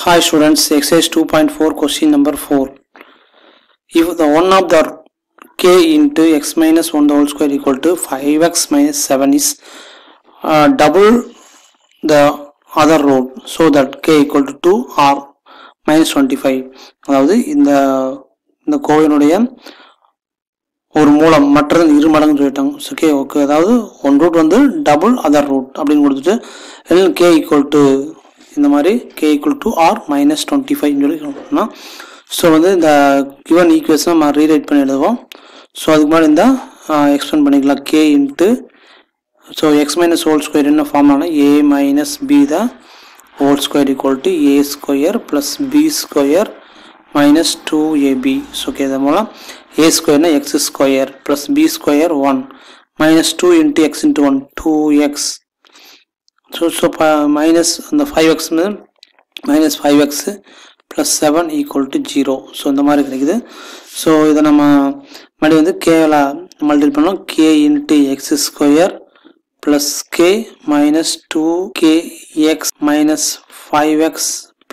Hi students, exercise 2.4 question number 4. If the one of the k into x minus 1 the whole square equal to 5x minus 7 is double the other root so that k equal to 2 or minus 25. அதாவது இந்த கோவையினுடைய ஒரு மூலம் மற்ற இரு மடங்கு சொல்லிட்டாங்க. Okay அதாவது one root வந்து டபுள் அதர் ரூட் அப்படின்னு கொடுத்துட்டு k equal to இந்த மாதிரி k equal to or minus 25 சொல்லி சொல்லணும். ஸோ வந்து இந்த given ஈக்குவேஷனை நம்ம ரீரைட் பண்ணி எழுதுவோம். ஸோ அதுக்கு முன்னாடி இந்த எக்ஸ்பிளைன் பண்ணிக்கலாம். k into so x minus whole square என்ன ஃபார்ம்னா a minus b the whole square equal to a square plus b square minus 2ab. So okay இது மூலம் a ஸ்கொயர்னா x square plus b square 1 minus 2 into x into 1 2x. So minus the 5x minus 5x plus 7 equal to 0. So இந்த மாதிரி கிடைக்குது. So இதை நம்ம மறுபடியும் வந்து கேல மல்டிபிள் பண்ணலாம். k into X square plus k minus 2kx minus 5x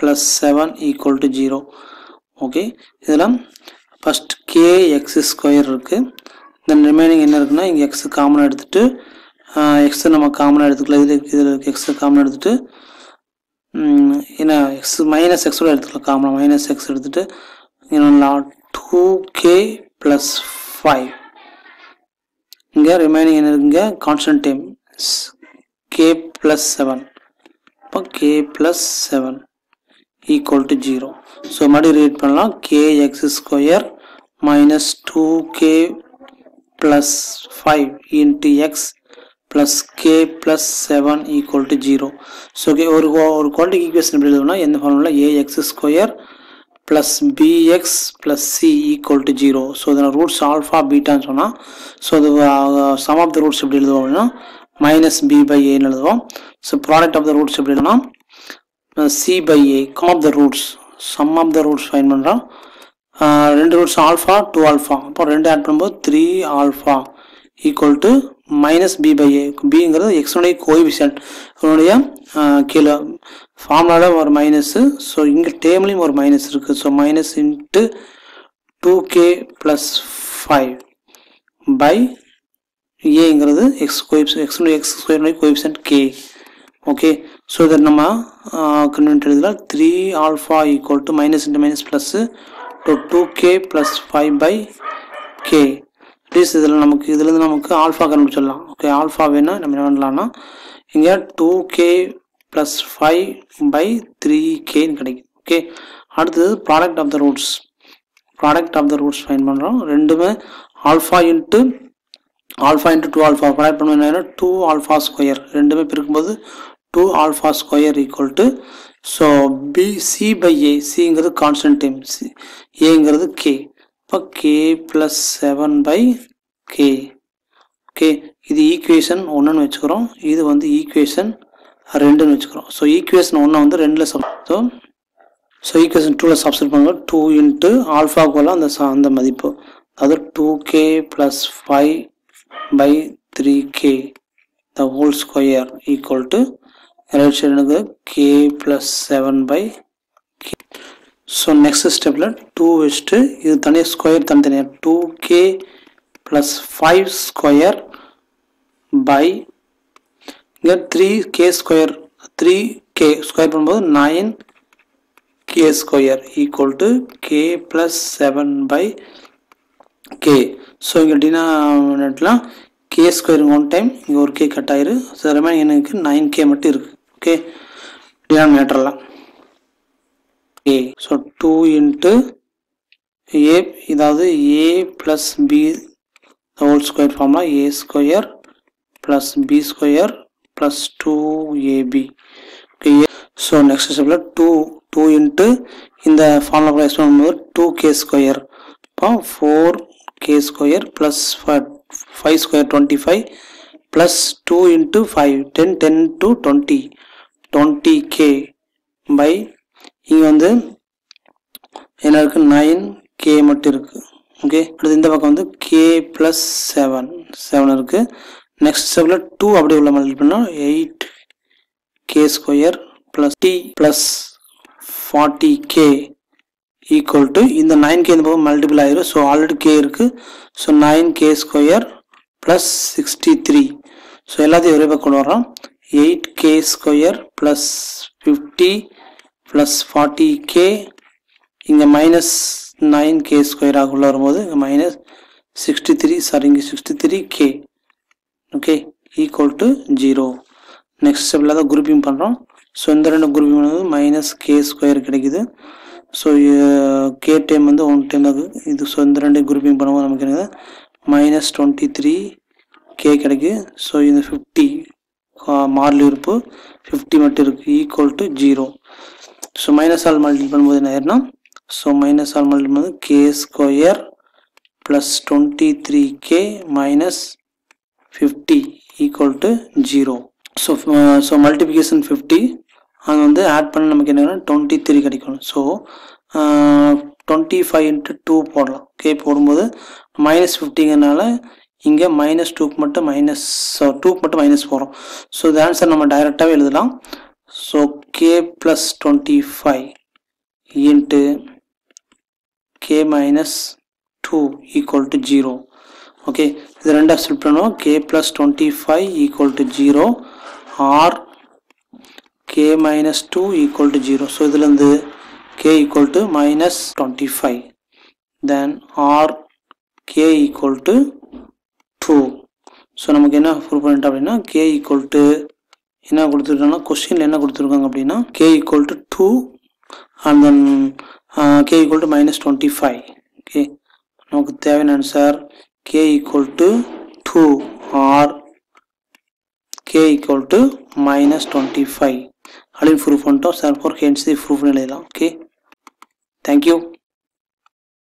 plus 7 equal to 0. Okay இதில் ஃபஸ்ட் k எக்ஸ் ஸ்கொயர் இருக்குது. தென் ரிமைனிங் என்ன இருக்குன்னா இங்கே எக்ஸ் காமனாக எடுத்துகிட்டு எக்ஸ் நம்ம காமனாக எடுத்துக்கலாம். இதில் எக்ஸ் காமனாக எடுத்துகிட்டு ஏன்னா எக்ஸ் மைனஸ் எக்ஸோட எடுத்துக்கலாம். காமனாக மைனஸ் எக்ஸ் எடுத்துகிட்டு இன்னொன்று 2k ப்ளஸ் 5. இங்கே ரிமைனிங் என்ன இருக்குங்க கான்ஸ்டன்ட் டைம் k ப்ளஸ் 7. இப்போ k plus 7 equal to 0. So மறுபடியும் ரீட் பண்ணலாம். k X square minus 2k plus 5 into X plus k plus 7 equal to 0. So okay, ஒரு quadratic equation எப்படி எழுதுவோம்னா என்ன formula ax square plus bx plus c equal to 0. so the roots alpha beta ன்னு சொன்னா so the sum of the roots எப்படி எழுதுவோம் அப்படின்னா minus b by a ன்னு எழுதுவோம். so product of the roots எப்படி எழுதுனா c by a sum of the roots find பண்றோம். ரெண்டு ரூட்ஸ் ஆல்ஃபா 2 ஆல்ஃபா அப்போ ரெண்டு ஆட் பண்ணும்போது 3 alpha equal to minus B by A. பிங்கிறது எக்ஸனுடைய கோஎஃபிஷியன்ட் இதனுடைய கீழே ஃபார்முலாவில் ஒரு மைனஸு. ஸோ இங்கே டேம்லேயும் ஒரு மைனஸ் இருக்குது. So minus into 2k plus 5 by ஏங்கிறது எக்ஸுடைய எக்ஸ் ஸ்கொயருடைய கோஎஃபிஷியன்ட் k. ஓகே ஸோ இதை நம்ம கன்வெர்ட் எழுதலாம். 3 alpha equal to minus into minus plus 2k plus 5 by k. இதில் நமக்கு இதுலேருந்து நமக்கு ஆல்ஃபா கண்டுபிடிச்சிடலாம். ஓகே ஆல்ஃபா வேணால் நம்ம என்ன பண்ணலாம்னா இங்கே 2k ப்ளஸ் 5 பை 3kன்னு கிடைக்கும். ஓகே அடுத்தது product of the roots find பண்ணுறோம். ரெண்டுமே ஆல்ஃபா இன்ட்டு 2 ஆல்ஃபா ப்ராடக்ட் பண்ண 2 ஆல்ஃபா ஸ்கொயர் ரெண்டுமே பிரிக்கும்போது 2 alpha square equal to so C by A. சிங்கிறது கான்ஸ்டன்ட் டைம் ஏங்கிறது k. இப்போ k plus 7 by k. Okay இது ஈக்குவேஷன் 1ன்னு வச்சுக்கிறோம். இது வந்து ஈக்குவேஷன் 2ன்னு வச்சுக்கிறோம். ஸோ ஈக்குவேஷன் 1 வந்து 2ல் ஸோ ஈக்குவேஷன் 2ல் சப்ஸ்டிட் பண்ணுவோம். 2 இன்ட்டு ஆல்ஃபாக்குள்ள அந்த மதிப்பு அதாவது 2k plus 5 by 3k the whole square equal to right side k plus 7 by k. So next ஸ்டெப்பில் 2 வச்சுட்டு இது தனியாக ஸ்கொயர் தனித்தனியாக 2k ப்ளஸ் 5 ஸ்கொயர் பை இங்கே 3k ஸ்கொயர் 3k ஸ்கொயர் பண்ணும்போது 9k square equal to k plus 7 by k. So இங்கே டினாமினேட்லாம் k square 1 time இங்கே ஒரு k கட் ஆயிரு. ஸோ ரிமைனிங் எனக்கு 9k மட்டும் இருக்குது. ஓகே டினாமினேட்டர்லாம் a. so 2 into a இதாவது a plus b the whole square formula a square plus b square plus 2ab. okay so next step 2 into இந்த formula explain பண்ணும்போது 2k square அப்போ 4k square plus 5 square 25 plus 2 into 5 10 to 20k by இங்கே வந்து என்ன இருக்குது 9k மட்டும் இருக்குது. Okay அடுத்து இந்த பக்கம் வந்து k ப்ளஸ் 7 இருக்குது. நெக்ஸ்ட் ஸ்டெப்பில் 2 அப்படி உள்ள மல்டிபிள் பண்ணால் 8k square plus t plus 40k equal to இந்த 9k இந்த பக்கம் மல்டிபிள் ஆயிரும். ஸோ ஆல்ரெடி k இருக்கு. So 9k square plus 63. So எல்லாத்தையும் ஒரே பக்கம் கொண்டு வரோம். 8k square plus 50 plus 40k இங்கே மைனஸ் 9k ஸ்கொயர் ஆக உள்ள வரும்போது இங்கே மைனஸ் 63 சாரி இங்கே 63k okay equal to 0. Next ஸ்டெப்பில் தான் குரூப்பிங் பண்ணுறோம். ஸோ இந்த ரெண்டு குரூப்பிங் பண்ணும்போது மைனஸ் கே ஸ்கொயர் கிடைக்குது. ஸோ கே டைம் வந்து 1 டைம் தான் இது. ஸோ இந்த ரெண்டு குரூப்பிங் பண்ணும்போது நமக்கு என்னது மைனஸ் 23k கிடைக்குது. ஸோ இந்த 50 மாறிலி உறுப்பு 50 மட்டும் இருக்குது equal to 0. So minus all multiple பண்ணும்போது என்ன ஆயிருன்னா ஸோ மைனஸ் ஆல் மல்டிபிள் பண்ணும்போது K square plus 23k minus 50 equal to 0. So multiplication 50 அங்கே வந்து ஆட் பண்ண நமக்கு என்னன்னா 23 கிடைக்கும். ஸோ 25 into 2 போடலாம். கே போடும்போது மைனஸ் 50ங்கிறனால இங்கே மைனஸ் 2க்கு மட்டும் மைனஸ் போகிறோம். ஸோ இந்த ஆன்சர் நம்ம டைரெக்டாகவே எழுதலாம். So K plus 25 into K minus 2 equal to 0. Okay இது ரெண்டாக ஸ்பிளிட் பண்ணுவோம். K plus 25 equal to 0 or K minus 2 equal to 0. So இதுலேருந்து K equal to minus 25 then or K equal to 2. So நமக்கு என்ன prove பண்ணிட்டோம் அப்படின்னா K equal to என்ன கொடுத்துருக்காங்கன்னா கொஸ்டினில் என்ன கொடுத்துருக்காங்க அப்படின்னா K equal to 2 and then K equal to minus 25. Okay நமக்கு தேவையான answer k equal to 2 or k equal to minus 25 அப்படின்னு ப்ரூஃப் பண்ணிட்டோம். சார் 4 hence ப்ரூஃப் எழுதலாம். Okay thank you.